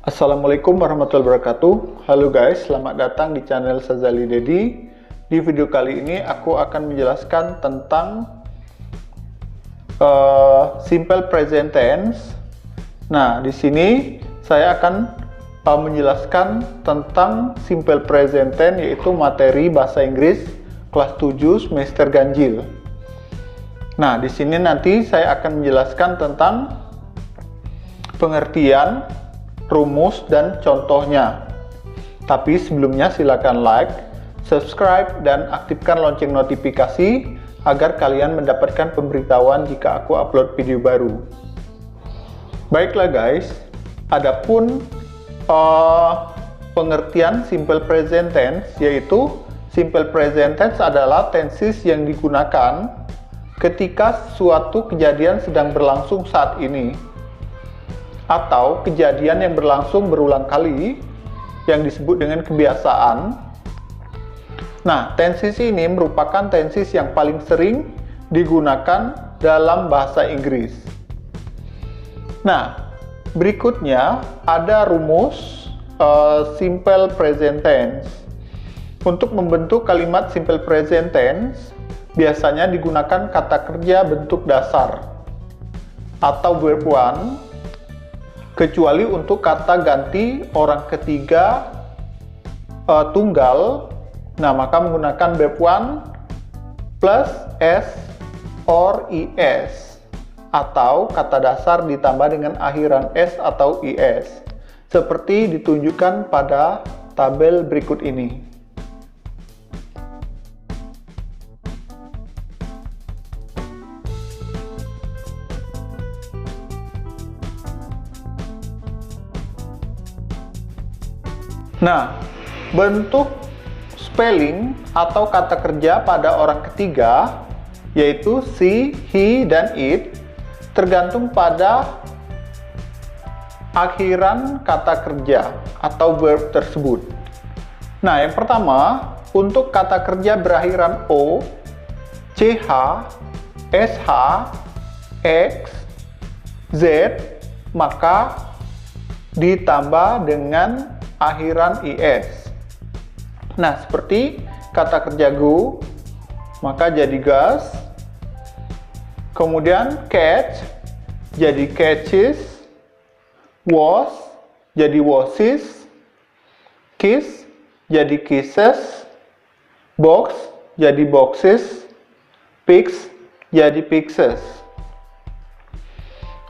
Assalamualaikum warahmatullahi wabarakatuh. Halo guys, selamat datang di channel Sazali Dedi. Di video kali ini aku akan menjelaskan tentang simple present tense. Nah, di sini saya akan menjelaskan tentang simple present tense, yaitu materi bahasa Inggris kelas 7 semester ganjil. Nah, di sini nanti saya akan menjelaskan tentang pengertian, rumus, dan contohnya. Tapi sebelumnya silakan like, subscribe, dan aktifkan lonceng notifikasi agar kalian mendapatkan pemberitahuan jika aku upload video baru. Baiklah guys, adapun pengertian simple present tense, yaitu simple present tense adalah tenses yang digunakan ketika suatu kejadian sedang berlangsung saat ini, atau kejadian yang berlangsung berulang kali yang disebut dengan kebiasaan. Nah, tenses ini merupakan tenses yang paling sering digunakan dalam bahasa Inggris. Nah, berikutnya ada rumus simple present tense. Untuk membentuk kalimat simple present tense, biasanya digunakan kata kerja bentuk dasar atau verb one, kecuali untuk kata ganti orang ketiga tunggal. Nah, maka menggunakan verb one plus s or is, atau kata dasar ditambah dengan akhiran s atau is, seperti ditunjukkan pada tabel berikut ini. Nah, bentuk spelling atau kata kerja pada orang ketiga, yaitu she, he, dan it, tergantung pada akhiran kata kerja atau verb tersebut. Nah, yang pertama, untuk kata kerja berakhiran o, ch, sh, x, z, maka ditambah dengan akhiran is. Nah, seperti kata kerja go, maka jadi goes. Kemudian catch jadi catches, was jadi washes, kiss jadi kisses, box jadi boxes, pigs jadi pixes.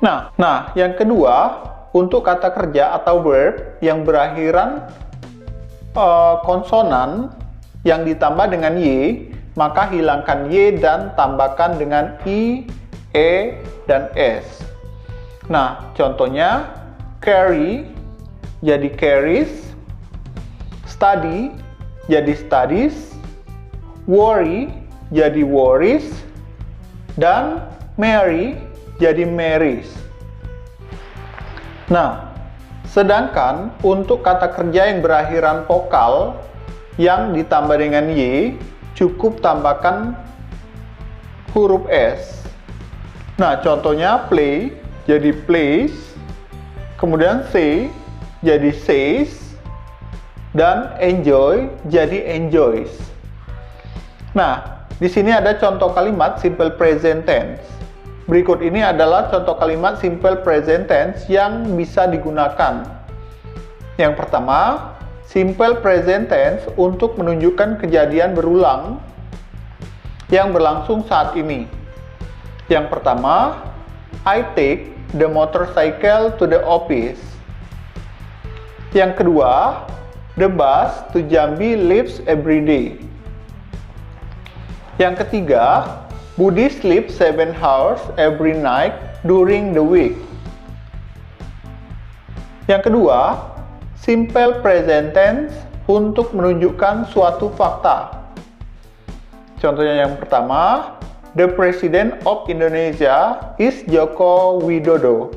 Nah, yang kedua, untuk kata kerja atau verb yang berakhiran konsonan yang ditambah dengan y, maka hilangkan y dan tambahkan dengan i, e, dan s. Nah, contohnya carry jadi carries, study jadi studies, worry jadi worries, dan marry jadi marries. Nah, sedangkan untuk kata kerja yang berakhiran vokal yang ditambah dengan y, cukup tambahkan huruf s. Nah, contohnya play jadi plays, kemudian say jadi says, dan enjoy jadi enjoys. Nah, di sini ada contoh kalimat simple present tense. Berikut ini adalah contoh kalimat simple present tense yang bisa digunakan. Yang pertama, simple present tense untuk menunjukkan kejadian berulang yang berlangsung saat ini. Yang pertama, I take the motorcycle to the office. Yang kedua, the bus to Jambi leaves every day. Yang ketiga, Budi sleeps 7 hours every night during the week. Yang kedua, simple present tense untuk menunjukkan suatu fakta. Contohnya yang pertama, the President of Indonesia is Joko Widodo.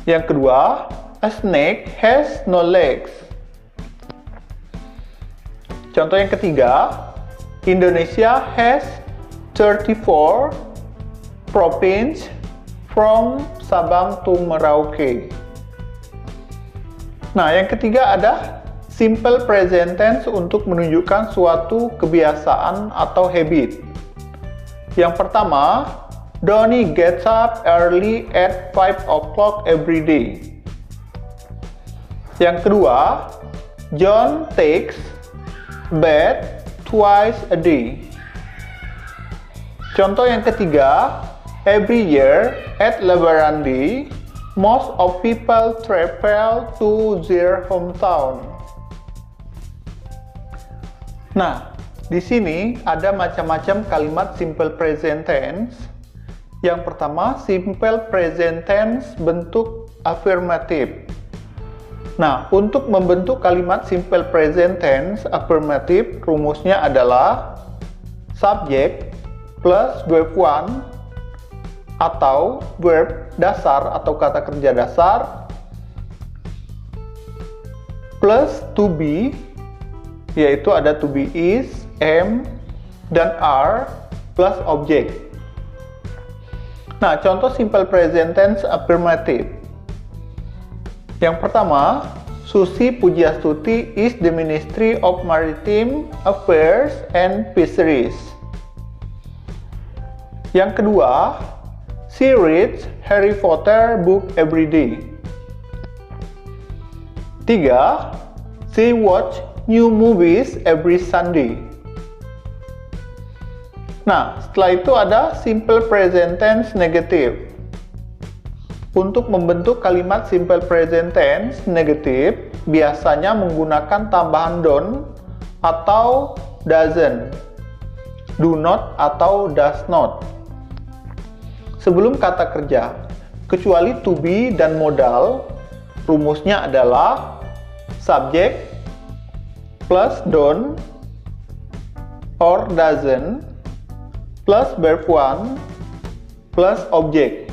Yang kedua, a snake has no legs. Contoh yang ketiga, Indonesia has 34 province from Sabang to Merauke. Nah, yang ketiga ada simple present tense untuk menunjukkan suatu kebiasaan atau habit. Yang pertama, Donnie gets up early at 5 o'clock every day. Yang kedua, John takes bath twice a day. Contoh yang ketiga, every year at Lebaran Day, most of people travel to their hometown. Nah, di sini ada macam-macam kalimat simple present tense. Yang pertama, simple present tense bentuk affirmative. Nah, untuk membentuk kalimat simple present tense affirmative, rumusnya adalah subject plus verb 1 atau verb dasar atau kata kerja dasar plus to be, yaitu ada to be is, am, dan are plus object. Nah, contoh simple present tense affirmative. Yang pertama, Susi Pujiastuti is the Ministry of Maritime Affairs and Fisheries. Yang kedua, she reads Harry Potter book every day. 3. She watch new movies every Sunday. Nah, setelah itu ada simple present tense negative. Untuk membentuk kalimat simple present tense negative, biasanya menggunakan tambahan don't atau doesn't, do not atau does not sebelum kata kerja, kecuali to be dan modal. Rumusnya adalah subject plus don't or doesn't plus verb 1 plus object.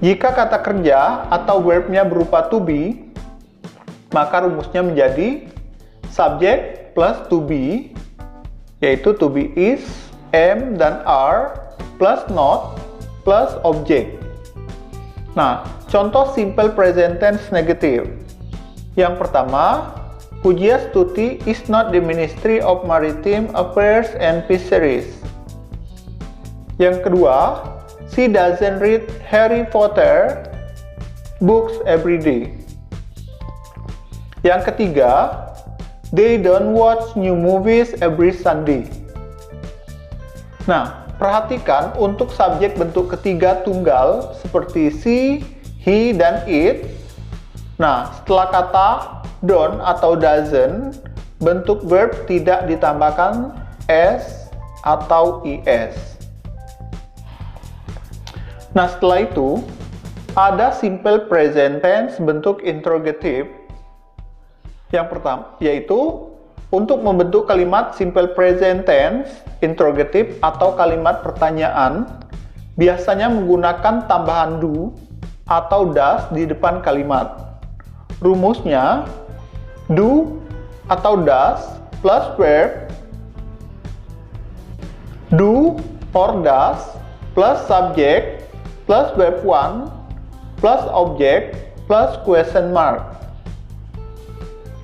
Jika kata kerja atau verbnya berupa to be, maka rumusnya menjadi subject plus to be, yaitu to be is, am, dan are plus not plus object. Nah, contoh simple present tense negative. Yang pertama, Pujiastuti is not the Ministry of Maritime Affairs and Fisheries. Yang kedua, she doesn't read Harry Potter books every day. Yang ketiga, they don't watch new movies every Sunday. Nah, perhatikan untuk subjek bentuk ketiga tunggal seperti she, he, dan it. Nah, setelah kata don't atau doesn't, bentuk verb tidak ditambahkan s atau is. Nah, setelah itu ada simple present tense bentuk interrogative. Yang pertama yaitu untuk membentuk kalimat simple present tense interrogative atau kalimat pertanyaan, biasanya menggunakan tambahan do atau does di depan kalimat. Rumusnya do atau does plus verb, do or does plus subject plus verb 1 plus object plus question mark.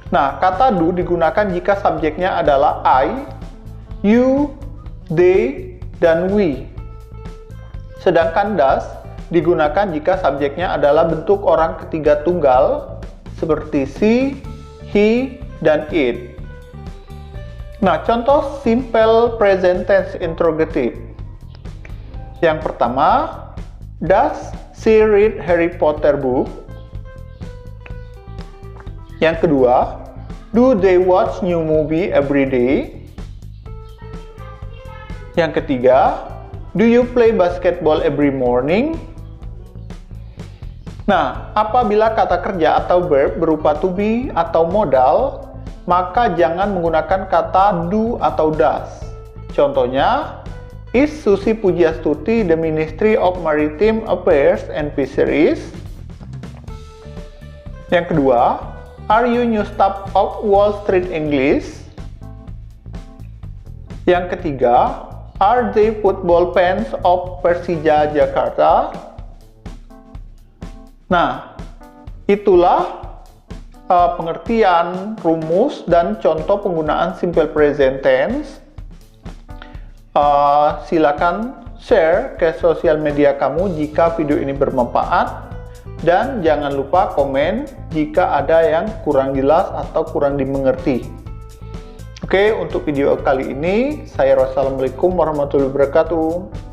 Nah, kata do digunakan jika subjeknya adalah I, you, they, dan we. Sedangkan does digunakan jika subjeknya adalah bentuk orang ketiga tunggal seperti she, he, dan it. Nah, contoh simple present tense interrogative. Yang pertama, does she read Harry Potter book? Yang kedua, do they watch new movie every day? Yang ketiga, do you play basketball every morning? Nah, apabila kata kerja atau verb berupa to be atau modal, maka jangan menggunakan kata do atau does. Contohnya, is Susi Pujiastuti the Ministry of Maritime Affairs and Fisheries? Yang kedua, are you new staff of Wall Street English? Yang ketiga, are they football fans of Persija Jakarta? Nah, itulah pengertian, rumus, dan contoh penggunaan simple present tense. Silakan share ke sosial media kamu jika video ini bermanfaat, dan jangan lupa komen jika ada yang kurang jelas atau kurang dimengerti. Oke, untuk video kali ini saya wassalamualaikum warahmatullahi wabarakatuh.